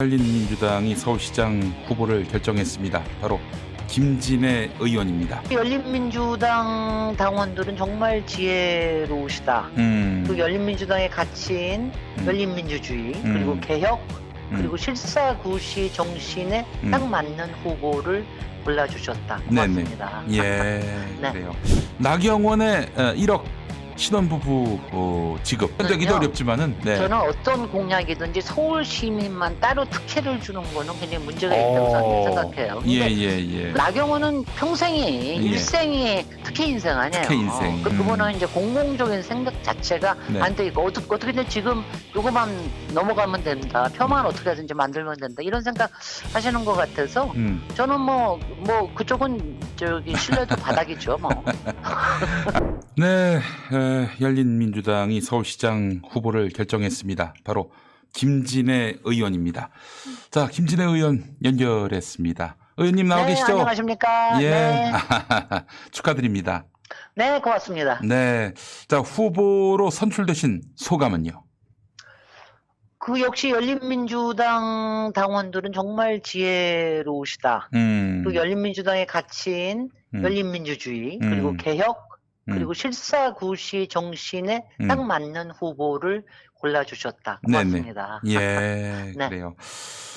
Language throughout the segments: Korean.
열린민주당이 서울시장 후보를 결정했습니다. 바로 김진애 의원입니다. 열린민주당 당원들은 정말 지혜로우시다. 그 열린민주당의 가치인 열린민주주의 그리고 개혁 그리고 실사구시 정신에 딱 맞는 후보를 골라주셨다. 고맙습니다. 예, 네. 그래요. 나경원의 1억 신혼부부 지급. 현대기도 어렵지만은. 네. 저는 어떤 공약이든지 서울 시민만 따로 특혜를 주는 거는 굉장히 문제가 있다고 생각해요. 근데 예. 나경원은 평생이 일생이 특혜 인생 아니에요. 특혜 인생. 그분은 이제 공공적인 생각 자체가 안 돼 있고 어떻게든 지금 요거만 넘어가면 된다. 표만 어떻게 하든지 만들면 된다. 이런 생각 하시는 것 같아서 저는 뭐 그쪽은 저기 신뢰도 바닥이죠. 뭐. 네, 열린민주당이 서울시장 후보를 결정했습니다. 바로 김진애 의원입니다. 자, 김진애 의원 연결했습니다. 의원님 나와 계시죠? 안녕하십니까? 예, 네. 축하드립니다. 네, 고맙습니다. 네, 자, 후보로 선출되신 소감은요? 그 역시 열린민주당 당원들은 정말 지혜로우시다. 그 열린민주당의 가치인 열린민주주의 그리고 개혁 그리고 실사구시 정신에 딱 맞는 후보를 골라주셨다. 고맙습니다. 예, 네. 그래요.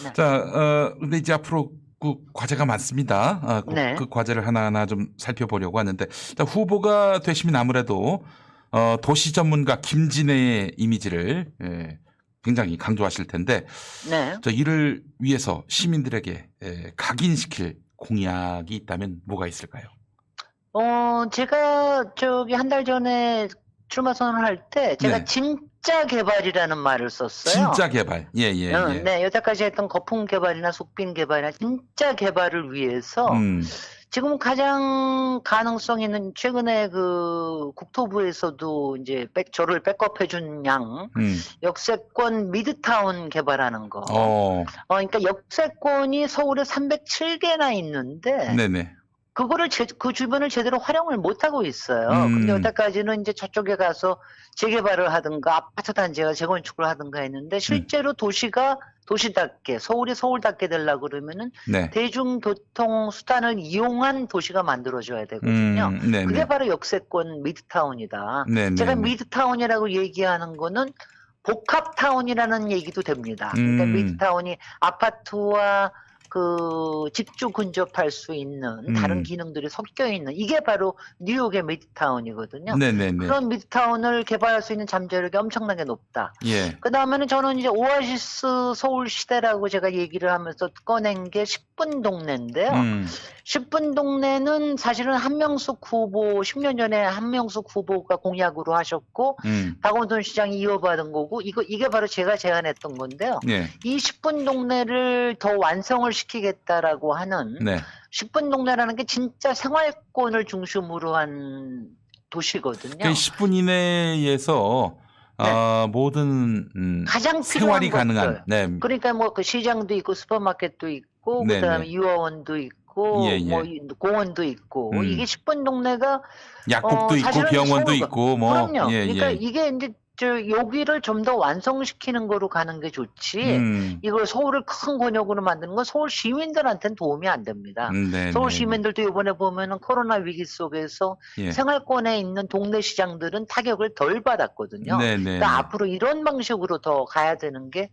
네. 자, 근데 이제 앞으로 그 과제가 많습니다. 네. 그 과제를 하나하나 좀 살펴보려고 하는데, 자, 후보가 되시면 아무래도 도시 전문가 김진애의 이미지를 굉장히 강조하실 텐데, 네. 자, 이를 위해서 시민들에게 각인시킬 공약이 있다면 뭐가 있을까요? 제가 저기 한 달 전에 출마 선언을 할 때 제가 네. 진짜 개발이라는 말을 썼어요. 진짜 개발. 예. 네, 여태까지 했던 거품 개발이나 속빈 개발이나 진짜 개발을 위해서 지금 가장 가능성 있는 최근에 그 국토부에서도 이제 저를 백업해준 양 역세권 미드타운 개발하는 거. 그러니까 역세권이 서울에 307개나 있는데. 네네. 그거를 그 주변을 제대로 활용을 못 하고 있어요. 근데 여태까지는 이제 저쪽에 가서 재개발을 하든가 아파트 단지가 재건축을 하든가 했는데 실제로 도시가 도시답게 서울이 서울답게 되려고 그러면은 대중교통 수단을 이용한 도시가 만들어져야 되거든요. 그게 바로 역세권 미드타운이다. 제가 미드타운이라고 얘기하는 거는 복합타운이라는 얘기도 됩니다. 그러니까 미드타운이 아파트와 그 집주 근접할 수 있는 다른 기능들이 섞여 있는 이게 바로 뉴욕의 미드타운이거든요. 그런 미드타운을 개발할 수 있는 잠재력이 엄청나게 높다. 그 다음에는 저는 이제 오아시스 서울 시대라고 제가 얘기를 하면서 꺼낸 게 10분 동네인데요. 10분 동네는 사실은 한명숙 후보 10년 전에 한명숙 후보가 공약으로 하셨고 박원순 시장이 이어받은 거고 이게 바로 제가 제안했던 건데요. 이 10분 동네를 더 완성을 시키겠다라고 하는 10분 동네라는 게 진짜 생활권을 중심으로 한 도시거든요. 10분 이내에서 모든 가장 생활이 필요한 가능한. 것들. 그러니까 뭐 그 시장도 있고 슈퍼마켓도 있고 그다음에 유아원도 있고 뭐 공원도 있고 이게 10분 동네가 약국도 있고 병원도 있고 뭐. 그럼요. 그러니까 이게 이제 여기를 좀 더 완성시키는 거로 가는 게 좋지. 이걸 서울을 큰 권역으로 만드는 건 서울 시민들한테는 도움이 안 됩니다. 서울 시민들도 이번에 보면은 코로나 위기 속에서 생활권에 있는 동네 시장들은 타격을 덜 받았거든요. 그러니까 앞으로 이런 방식으로 더 가야 되는 게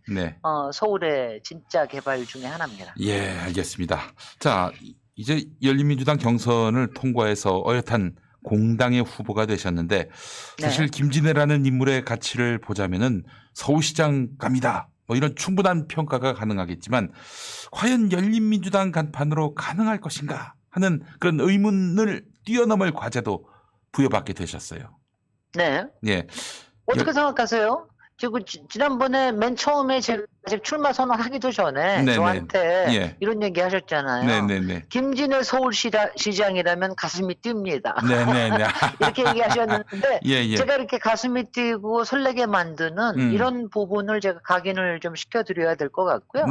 서울의 진짜 개발 중에 하나입니다. 예, 알겠습니다. 자, 이제 열린민주당 경선을 통과해서 어엿한 공당의 후보가 되셨는데 사실 김진애라는 인물의 가치를 보자면은 서울시장 감이다. 뭐 이런 충분한 평가가 가능하겠지만 과연 열린민주당 간판으로 가능할 것인가 하는 그런 의문을 뛰어넘을 과제도 부여받게 되셨어요. 네. 예. 어떻게 생각하세요? 지금 지난번에 맨 처음에 제가 아직 출마 선언하기도 전에 저한테 이런 얘기 하셨잖아요. 김진애 서울시장이라면 가슴이 뜁니다. 이렇게 얘기하셨는데 제가 이렇게 가슴이 뛰고 설레게 만드는 이런 부분을 제가 각인을 좀 시켜드려야 될 것 같고요.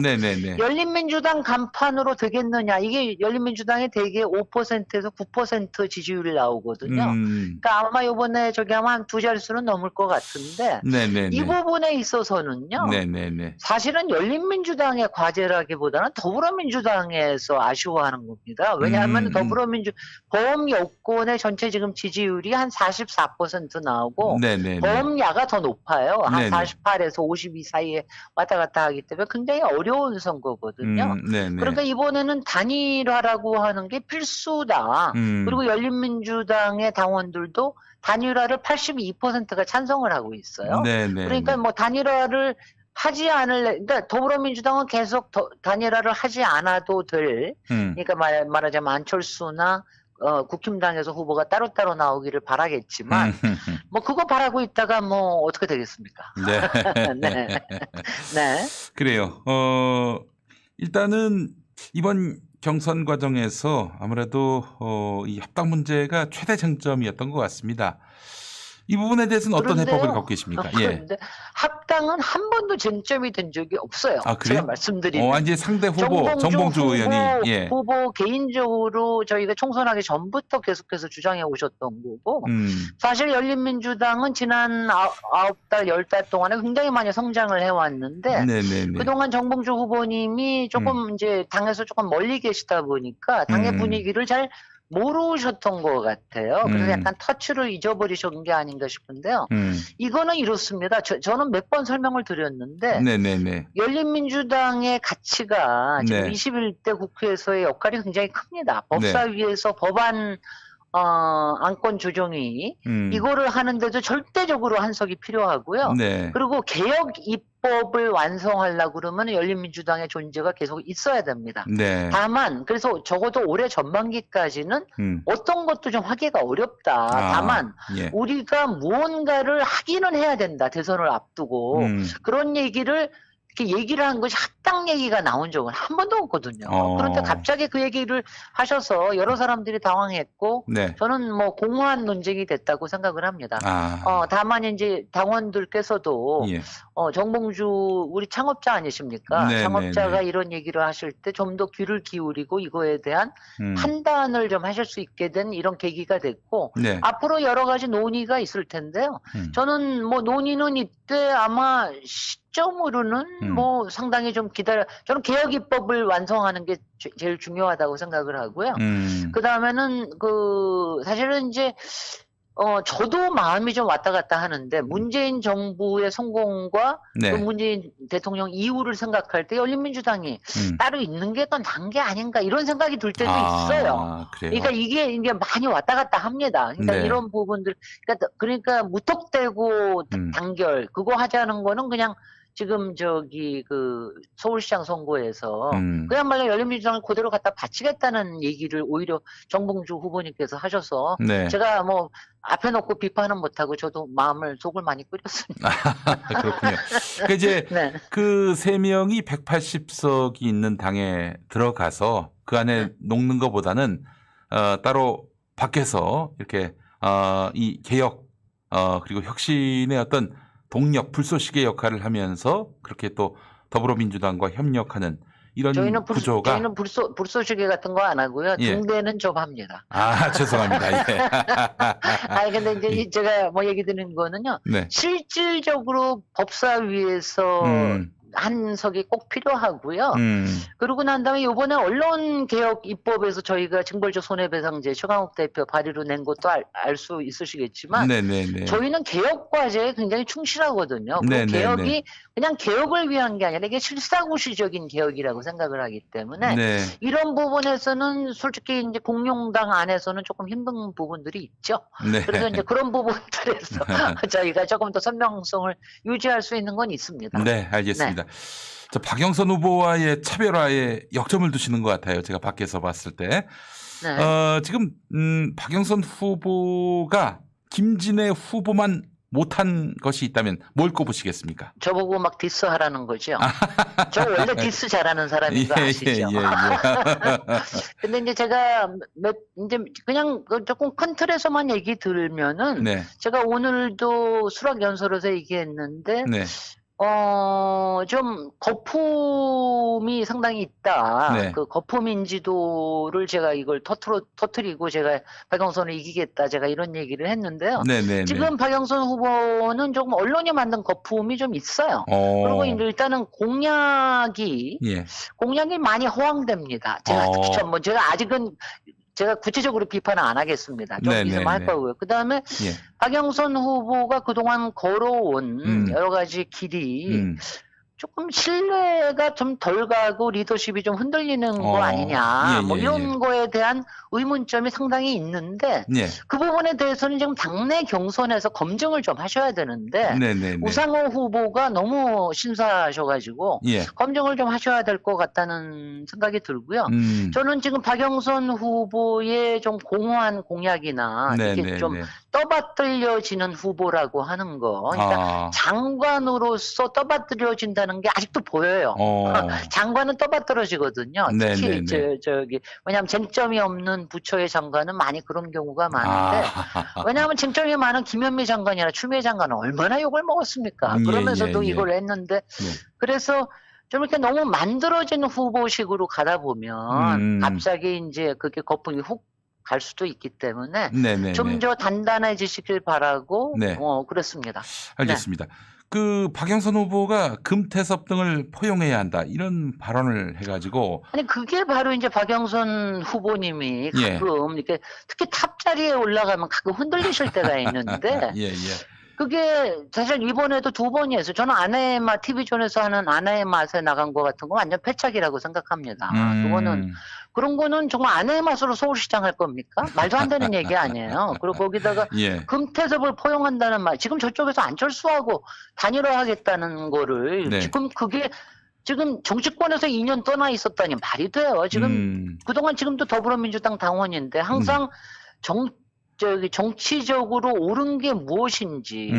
열린민주당 간판으로 되겠느냐. 이게 열린민주당이 대개 5%에서 9% 지지율이 나오거든요. 그러니까 아마 이번에 저기 아마 한 두 자릿수는 넘을 것 같은데 이 부분에 있어서는요. 사실은 열린민주당의 과제라기보다는 더불어민주당에서 아쉬워하는 겁니다. 왜냐하면 보험 여권의 전체 지금 지지율이 한 44% 나오고 네네네. 보험야가 더 높아요. 한 네네. 48에서 52 사이에 왔다 갔다 하기 때문에 굉장히 어려운 선거거든요. 네네. 그러니까 이번에는 단일화라고 하는 게 필수다. 그리고 열린민주당의 당원들도 단일화를 82%가 찬성을 하고 있어요. 네네. 그러니까 뭐 단일화를 하지 그러니까 더불어민주당은 계속 단일화를 하지 않아도 될, 그러니까 말하자면 안철수나 국힘당에서 후보가 따로따로 나오기를 바라겠지만, 뭐 그거 바라고 있다가 뭐 어떻게 되겠습니까? 네. 네. 네. 그래요. 일단은 이번 경선 과정에서 아무래도 이 합당 문제가 최대 쟁점이었던 것 같습니다. 이 부분에 대해서는 어떤 그런데요. 해법을 갖고 계십니까? 예. 그런데 합당은 한 번도 쟁점이 된 적이 없어요. 아, 그래요? 제가 말씀드리는. 완전히 상대 후보 정봉주 의원이. 예. 후보 개인적으로 저희가 총선하기 전부터 계속해서 주장해 오셨던 거고, 사실 열린민주당은 지난 9달, 10달 동안에 굉장히 많이 성장을 해왔는데, 네네네. 그동안 정봉주 후보님이 조금 이제 당에서 조금 멀리 계시다 보니까 당의 분위기를 잘 모르셨던 것 같아요. 그래서 약간 터치를 잊어버리신 게 아닌가 싶은데요. 이거는 이렇습니다. 저는 몇 번 설명을 드렸는데, 네네네. 열린민주당의 가치가 지금 네. 21대 국회에서의 역할이 굉장히 큽니다. 법사위에서 법안 안건 조정위 이거를 하는데도 절대적으로 한석이 필요하고요. 네. 그리고 개혁 입법을 완성하려고 그러면 열린민주당의 존재가 계속 있어야 됩니다. 네. 다만 그래서 적어도 올해 전반기까지는 어떤 것도 좀 하기가 어렵다. 다만 예. 우리가 무언가를 하기는 해야 된다. 대선을 앞두고 그런 얘기를 이렇게 얘기를 한 것이 합당 얘기가 나온 적은 한 번도 없거든요. 그런데 갑자기 그 얘기를 하셔서 여러 사람들이 당황했고, 네. 저는 뭐 공허한 논쟁이 됐다고 생각을 합니다. 다만 이제 당원들께서도 예. 정봉주 우리 창업자 아니십니까? 네네네. 창업자가 이런 얘기를 하실 때 좀 더 귀를 기울이고 이거에 대한 판단을 좀 하실 수 있게 된 이런 계기가 됐고, 네. 앞으로 여러 가지 논의가 있을 텐데요. 저는 뭐 논의는 이때 아마 시점으로는 뭐 상당히 좀 저는 개혁 입법을 완성하는 게 제일 중요하다고 생각을 하고요. 그 다음에는 사실은 이제 저도 마음이 좀 왔다 갔다 하는데 문재인 정부의 성공과 네. 그 문재인 대통령 이후를 생각할 때 열린민주당이 따로 있는 게 더 나은 게 아닌가 이런 생각이 들 때도 있어요. 그래요? 그러니까 이게 많이 왔다 갔다 합니다. 그러니까 네. 이런 부분들 그러니까 무턱대고 단결 그거 하자는 거는 그냥 지금 서울시장 선거에서 그야말로 열린민주당을 그대로 갖다 바치겠다는 얘기를 오히려 정봉주 후보님께서 하셔서 네. 제가 뭐 앞에 놓고 비판은 못하고 저도 속을 많이 끓였습니다. 그렇군요. 그 이제 네. 그 세 명이 180석이 있는 당에 들어가서 그 안에 녹는 것보다는 따로 밖에서 이렇게 이 개혁 그리고 혁신의 어떤 동력, 불쏘시개 역할을 하면서 그렇게 또 더불어민주당과 협력하는 이런 구조가. 저희는 불쏘시개 같은 거 안 하고요. 예. 등대는 좀 합니다. 죄송합니다. 예. 근데 이제 제가 뭐 얘기 드리는 거는요. 네. 실질적으로 법사위에서 한석이 꼭 필요하고요. 그러고 난 다음에 이번에 언론개혁 입법에서 저희가 징벌적 손해배상제 최강욱 대표 발의로 낸 것도 알 수 있으시겠지만 네네네. 저희는 개혁 과제에 굉장히 충실하거든요. 그 개혁이 그냥 개혁을 위한 게 아니라 이게 실사구시적인 개혁이라고 생각을 하기 때문에 네. 이런 부분에서는 솔직히 이제 공룡당 안에서는 조금 힘든 부분들이 있죠. 네. 그래서 이제 그런 부분들에서 저희가 조금 더 선명성을 유지할 수 있는 건 있습니다. 네, 알겠습니다. 자, 박영선 후보와의 차별화에 역점을 두시는 것 같아요. 제가 밖에서 봤을 때. 네. 지금 박영선 후보가 김진애 후보만 못한 것이 있다면 뭘 꼽으시겠습니까? 저보고 막 디스하라는 거죠. 저 원래 디스 잘하는 사람인 거 아시죠? 근데 이제 제가 이제 그냥 조금 큰 틀에서만 얘기 들으면은 네. 제가 오늘도 수락연설에서 얘기했는데 네. 좀 거품이 상당히 있다. 네. 그 거품 인지도를 제가 이걸 터트리고 제가 박영선을 이기겠다. 제가 이런 얘기를 했는데요. 네네네. 지금 박영선 후보는 조금 언론이 만든 거품이 좀 있어요. 그리고 이제 일단은 공약이 예. 많이 허황됩니다. 제가 아직은 제가 구체적으로 비판은 안 하겠습니다. 좀 있으면 할 거고요. 그 다음에 예. 박영선 후보가 그동안 걸어온 여러 가지 길이 조금 신뢰가 좀 덜 가고 리더십이 좀 흔들리는 거 아니냐. 뭐 이런 거에 대한 의문점이 상당히 있는데 예. 그 부분에 대해서는 지금 당내 경선에서 검증을 좀 하셔야 되는데 우상호 후보가 너무 신사하셔가지고 예. 검증을 좀 하셔야 될 것 같다는 생각이 들고요. 저는 지금 박영선 후보의 좀 공허한 공약이나 이렇게 좀 떠받들려지는 후보라고 하는 거. 그러니까 장관으로서 떠받들려진다는 게 아직도 보여요. 장관은 떠받들어지거든요. 특히 왜냐하면 쟁점이 없는 부처의 장관은 많이 그런 경우가 많은데 왜냐하면 쟁점이 많은 김현미 장관이나 추미애 장관은 얼마나 욕을 먹었습니까? 그러면서도 이걸 했는데 그래서 좀 이렇게 너무 만들어진 후보식으로 가다 보면 갑자기 이제 그게 거품이 훅 갈 수도 있기 때문에 좀 더 단단해지시길 바라고 그렇습니다. 알겠습니다. 그 박영선 후보가 금태섭 등을 포용해야 한다 이런 발언을 해가지고 아니 그게 바로 이제 박영선 후보님이 가끔 이렇게 특히 탑 자리에 올라가면 가끔 흔들리실 때가 있는데 그게 사실 이번에도 2번이었어요. 저는 아내의 맛 TV존에서 하는 아내의 맛에 나간 것 같은 거 완전 패착이라고 생각합니다. 그거는 그런 거는 정말 아내의 맛으로 서울시장 할 겁니까? 말도 안 되는 얘기 아니에요. 그리고 거기다가 금태섭을 포용한다는 말, 지금 저쪽에서 안철수하고 단일화하겠다는 거를 지금 그게 지금 정치권에서 2년 떠나 있었다니 말이 돼요. 지금 그동안 지금도 더불어민주당 당원인데 항상 정치적으로 옳은 게 무엇인지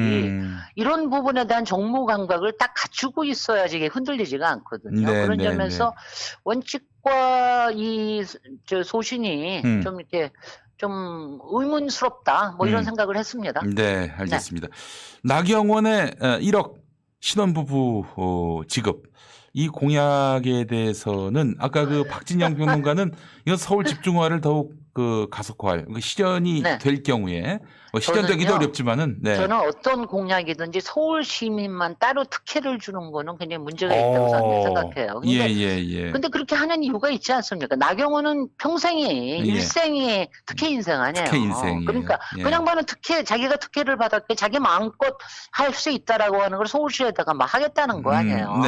이런 부분에 대한 정무 감각을 딱 갖추고 있어야지 이게 흔들리지가 않거든요. 그런 점에서 원칙과 이 소신이 좀 이렇게 좀 의문스럽다 뭐 이런 생각을 했습니다. 네, 알겠습니다. 나경원의 1억 신혼부부 지급 이 공약에 대해서는 아까 그 박진영 평론가는 이건 서울 집중화를 더욱 그 가속화할 실현이 될 경우에 실현되기도 어렵지만은 저는 어떤 공약이든지 서울 시민만 따로 특혜를 주는 거는 굉장히 문제가 있다고 생각해요. 근데 그렇게 하는 이유가 있지 않습니까? 나경원은 평생이 일생이 특혜 인생 아니에요. 특혜 인생이에요. 그러니까 그냥 봐는 자기가 특혜를 받았게 자기 마음껏 할 수 있다라고 하는 걸 서울시에다가 막 하겠다는 거 아니에요.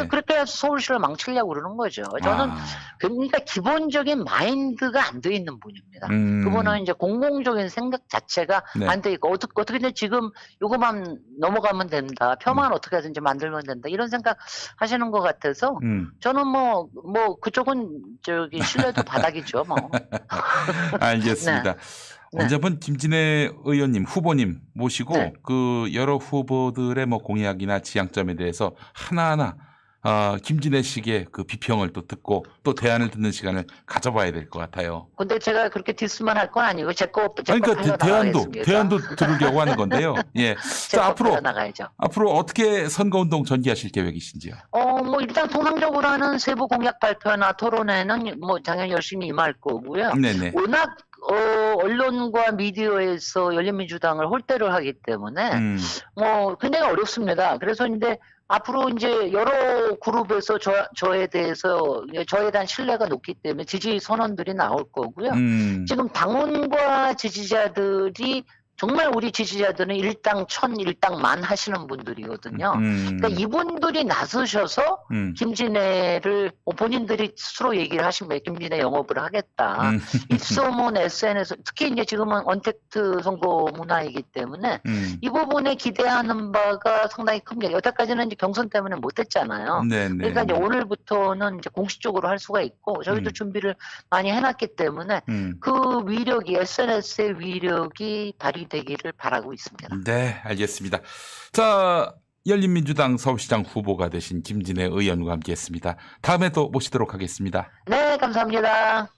그렇게 해서 서울시를 망치려고 그러는 거죠. 저는 그러니까 기본적인 마인드가 안 돼 있는 분입니다. 그분은 이제 공공적인 생각 자체가 안 돼 있고 어떻게든 지금 요거만 넘어가면 된다. 표만 어떻게 하든지 만들면 된다. 이런 생각 하시는 것 같아서 저는 뭐 그쪽은 신뢰도 바닥이죠. 뭐. 알겠습니다. 언제 한번 김진애 의원님 후보님 모시고 그 여러 후보들의 뭐 공약이나 지향점에 대해서 하나하나 김진애 씨의 그 비평을 또 듣고 또 대안을 듣는 시간을 가져봐야 될 것 같아요. 근데 제가 그렇게 디스만 할 건 아니고 그러니까 대안도 들으려고 하는 건데요. 자, 앞으로 어떻게 선거운동 전개하실 계획이신지요? 뭐 일단 통상적으로 하는 세부 공약 발표나 토론회는 뭐 당연히 열심히 임할 거고요. 워낙 언론과 미디어에서 열린민주당을 홀대를 하기 때문에 뭐 굉장히 어렵습니다. 그래서 이제 앞으로 이제 여러 그룹에서 저에 대한 신뢰가 높기 때문에 지지 선언들이 나올 거고요. 지금 당원과 지지자들이 정말 우리 지지자들은 일당 천, 일당 만 하시는 분들이거든요. 그러니까 이분들이 나서셔서 김진애를 본인들이 스스로 얘기를 하시면 김진애 영업을 하겠다. 입소문 SNS 특히 이제 지금은 언택트 선거 문화이기 때문에 이 부분에 기대하는 바가 상당히 큽니다. 여태까지는 이제 경선 때문에 못했잖아요. 그러니까 이제 오늘부터는 이제 공식적으로 할 수가 있고 저희도 준비를 많이 해놨기 때문에 그 위력이 SNS의 위력이 발휘되기를 바라고 있습니다. 네, 알겠습니다. 자, 열린민주당 서울시장 후보가 되신 김진애 의원과 함께했습니다. 다음에 또 모시도록 하겠습니다. 네, 감사합니다.